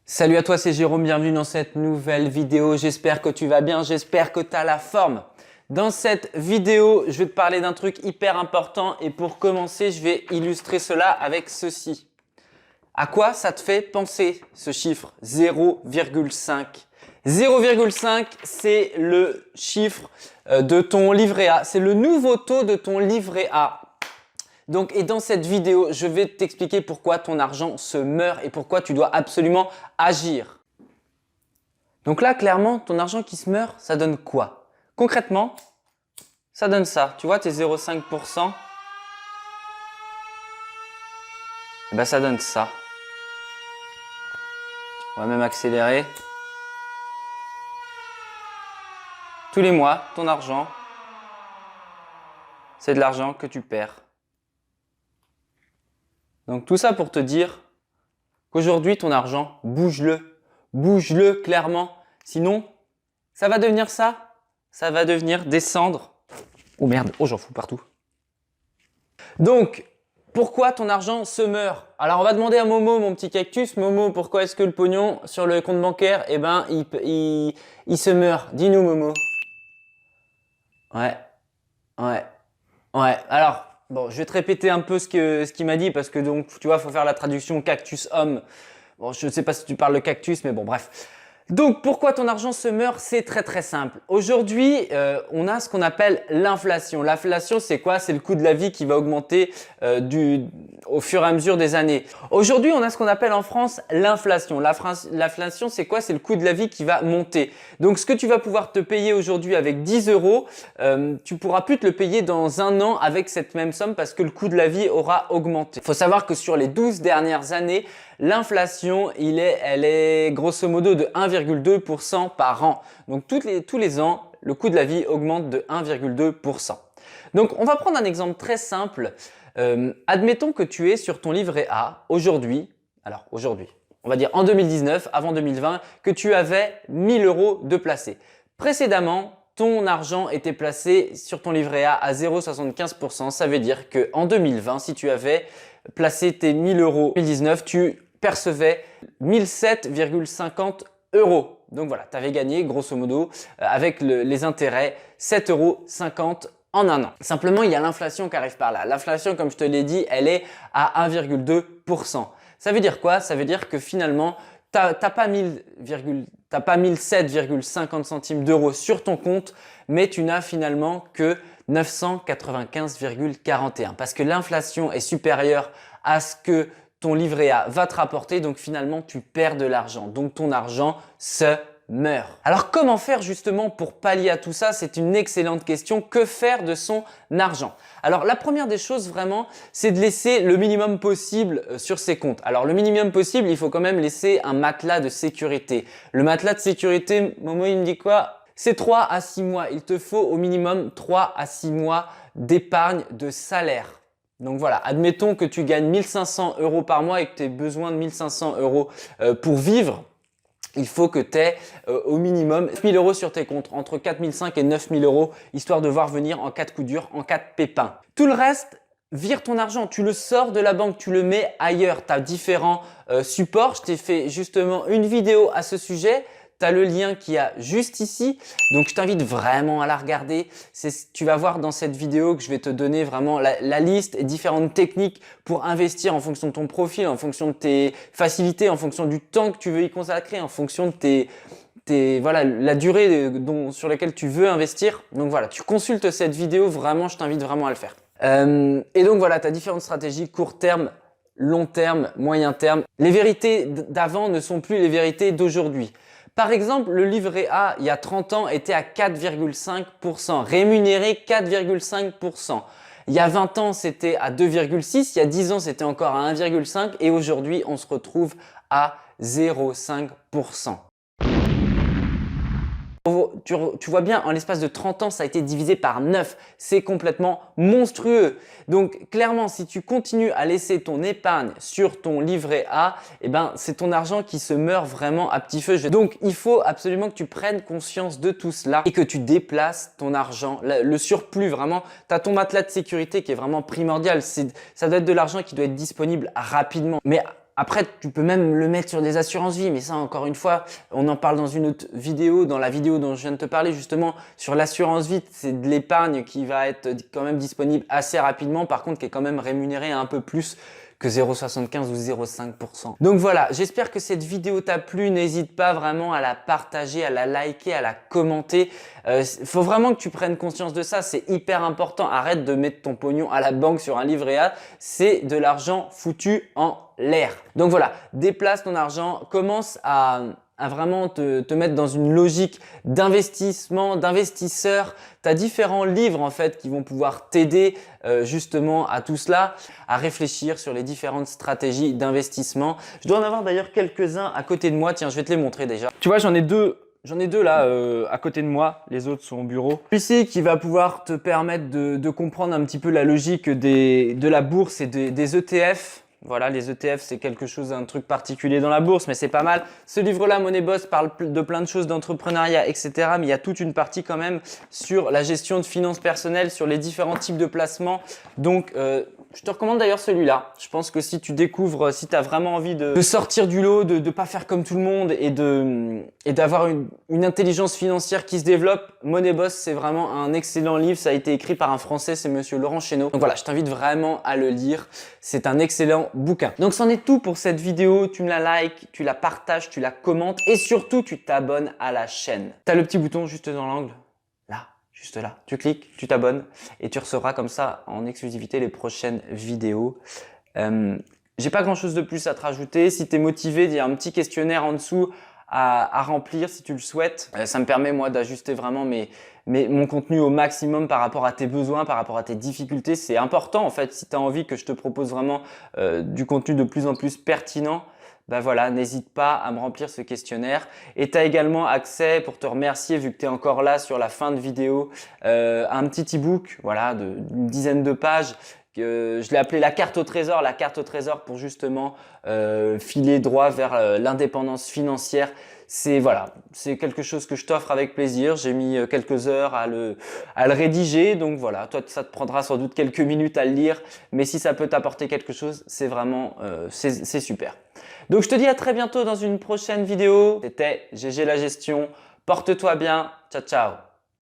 Salut à toi, c'est Jérôme, bienvenue dans cette nouvelle vidéo. J'espère que tu vas bien, j'espère que tu as la forme. Dans cette vidéo, je vais te parler d'un truc hyper important et pour commencer, je vais illustrer cela avec ceci. À quoi ça te fait penser ce chiffre 0,5? 0,5, c'est le chiffre de ton livret A, c'est le nouveau taux de ton livret A. Donc, et dans cette vidéo, je vais t'expliquer pourquoi ton argent se meurt et pourquoi tu dois absolument agir. Donc là, clairement, ton argent qui se meurt, ça donne quoi? Concrètement, ça donne ça. Tu vois, tes 0,5%, eh ben, ça donne ça. On va même accélérer. Tous les mois, ton argent, c'est de l'argent que tu perds. Donc tout ça pour te dire qu'aujourd'hui, ton argent, bouge-le clairement. Sinon, ça va devenir ça va devenir descendre. Oh merde, oh j'en fous partout. Donc, pourquoi ton argent se meurt? Alors on va demander à Momo, mon petit cactus. Momo, pourquoi est-ce que le pognon sur le compte bancaire, eh ben, il se meurt? Dis-nous Momo. Ouais. Alors, bon, je vais te répéter un peu ce qu'il m'a dit parce que donc, tu vois, faut faire la traduction cactus homme. Bon, je ne sais pas si tu parles de cactus, mais bon, bref. Donc, pourquoi ton argent se meurt? C'est très simple. Aujourd'hui, on a ce qu'on appelle l'inflation. L'inflation, c'est quoi? C'est le coût de la vie qui va augmenter au fur et à mesure des années. Aujourd'hui, on a ce qu'on appelle en France l'inflation. L'inflation, c'est quoi? C'est le coût de la vie qui va monter. Donc, ce que tu vas pouvoir te payer aujourd'hui avec 10 euros, tu pourras plus te le payer dans un an avec cette même somme parce que le coût de la vie aura augmenté. Il faut savoir que sur les 12 dernières années, l'inflation, elle est grosso modo de 1,2% par an. Donc tous les ans, le coût de la vie augmente de 1,2%. Donc on va prendre un exemple très simple. Admettons que tu es sur ton livret A aujourd'hui, on va dire en 2019, avant 2020, que tu avais 1000 euros de placés. Précédemment, ton argent était placé sur ton livret A à 0,75%. Ça veut dire qu'en 2020, si tu avais placé tes 1000 euros en 2019, tu percevais 1007,50 euros. Donc voilà, tu avais gagné grosso modo avec les intérêts 7,50 euros en un an. Simplement, il y a l'inflation qui arrive par là. L'inflation, comme je te l'ai dit, elle est à 1,2%. Ça veut dire quoi? Ça veut dire que finalement, t'as pas 1007,50 centimes d'euros sur ton compte, mais tu n'as finalement que 995,41 parce que l'inflation est supérieure à ce que ton livret A va te rapporter, donc finalement tu perds de l'argent, donc ton argent se meurt. Alors comment faire justement pour pallier à tout ça? C'est une excellente question. Que faire de son argent? Alors la première des choses vraiment, c'est de laisser le minimum possible sur ses comptes. Alors le minimum possible, il faut quand même laisser un matelas de sécurité. Le matelas de sécurité, Momo il me dit quoi? C'est 3 à 6 mois. Il te faut au minimum 3 à 6 mois d'épargne de salaire. Donc voilà, admettons que tu gagnes 1500 euros par mois et que tu aies besoin de 1500 euros pour vivre. Il faut que tu aies au minimum 1000 euros sur tes comptes, entre 4005 et 9000 euros, histoire de voir venir en cas de coup dur, en cas de pépin. Tout le reste, vire ton argent, tu le sors de la banque, tu le mets ailleurs. Tu as différents supports. Je t'ai fait justement une vidéo à ce sujet. Tu as le lien qui est juste ici, donc je t'invite vraiment à la regarder. Tu vas voir dans cette vidéo que je vais te donner vraiment la liste et différentes techniques pour investir en fonction de ton profil, en fonction de tes facilités, en fonction du temps que tu veux y consacrer, en fonction de voilà, la durée sur laquelle tu veux investir. Donc voilà, tu consultes cette vidéo, vraiment, je t'invite vraiment à le faire. Et donc voilà, tu as différentes stratégies, court terme, long terme, moyen terme. Les vérités d'avant ne sont plus les vérités d'aujourd'hui. Par exemple, le livret A, il y a 30 ans, était à 4,5%, rémunéré 4,5%. Il y a 20 ans, c'était à 2,6%, il y a 10 ans, c'était encore à 1,5% et aujourd'hui, on se retrouve à 0,5%. Tu vois bien, en l'espace de 30 ans, ça a été divisé par 9. C'est complètement monstrueux. Donc, clairement, si tu continues à laisser ton épargne sur ton livret A, eh ben, c'est ton argent qui se meurt vraiment à petit feu. Donc, il faut absolument que tu prennes conscience de tout cela et que tu déplaces ton argent, le surplus vraiment. Tu as ton matelas de sécurité qui est vraiment primordial. Ça doit être de l'argent qui doit être disponible rapidement. Mais Après, tu peux même le mettre sur des assurances vie, mais ça, encore une fois, on en parle dans une autre vidéo, dans la vidéo dont je viens de te parler, justement, sur l'assurance vie. C'est de l'épargne qui va être quand même disponible assez rapidement, par contre, qui est quand même rémunérée un peu plus que 0,75 ou 0,5%. Donc voilà, j'espère que cette vidéo t'a plu. N'hésite pas vraiment à la partager, à la liker, à la commenter. Faut vraiment que tu prennes conscience de ça, c'est hyper important. Arrête de mettre ton pognon à la banque sur un livret A, c'est de l'argent foutu en l'air. Donc voilà, déplace ton argent, commence à vraiment te mettre dans une logique d'investissement, d'investisseur. Tu as différents livres en fait qui vont pouvoir t'aider justement à tout cela, à réfléchir sur les différentes stratégies d'investissement. Je dois en avoir d'ailleurs quelques-uns à côté de moi. Tiens, je vais te les montrer déjà. Tu vois, j'en ai deux là à côté de moi, les autres sont au bureau. Celui-ci qui va pouvoir te permettre de comprendre un petit peu la logique de la bourse et des ETF. Voilà, les ETF, c'est quelque chose, un truc particulier dans la bourse, mais c'est pas mal. Ce livre-là, Money Boss, parle de plein de choses, d'entrepreneuriat, etc. Mais il y a toute une partie quand même sur la gestion de finances personnelles, sur les différents types de placements. Donc, je te recommande d'ailleurs celui-là. Je pense que si tu découvres, si tu as vraiment envie de sortir du lot, de pas faire comme tout le monde et d'avoir une intelligence financière qui se développe, Money Boss, c'est vraiment un excellent livre. Ça a été écrit par un Français, c'est Monsieur Laurent Chénaud. Donc voilà, je t'invite vraiment à le lire. C'est un excellent bouquin. Donc c'en est tout pour cette vidéo. Tu me la likes, tu la partages, tu la commentes et surtout tu t'abonnes à la chaîne. Tu as le petit bouton juste dans l'angle. Là. Juste là, tu cliques, tu t'abonnes et tu recevras comme ça en exclusivité les prochaines vidéos. J'ai pas grand chose de plus à te rajouter. Si tu es motivé, il y a un petit questionnaire en dessous à remplir si tu le souhaites. Ça me permet moi d'ajuster vraiment mon contenu au maximum par rapport à tes besoins, par rapport à tes difficultés. C'est important en fait si tu as envie que je te propose vraiment du contenu de plus en plus pertinent. Ben voilà, n'hésite pas à me remplir ce questionnaire. Et tu as également accès, pour te remercier, vu que tu es encore là sur la fin de vidéo, à un petit e-book voilà, d'une dizaine de pages. Je l'ai appelé la carte au trésor pour justement filer droit vers l'indépendance financière. C'est quelque chose que je t'offre avec plaisir. J'ai mis quelques heures à le rédiger, donc voilà. Toi, ça te prendra sans doute quelques minutes à le lire, mais si ça peut t'apporter quelque chose, c'est vraiment c'est super. Donc je te dis à très bientôt dans une prochaine vidéo. C'était GG la gestion. Porte-toi bien. Ciao, ciao.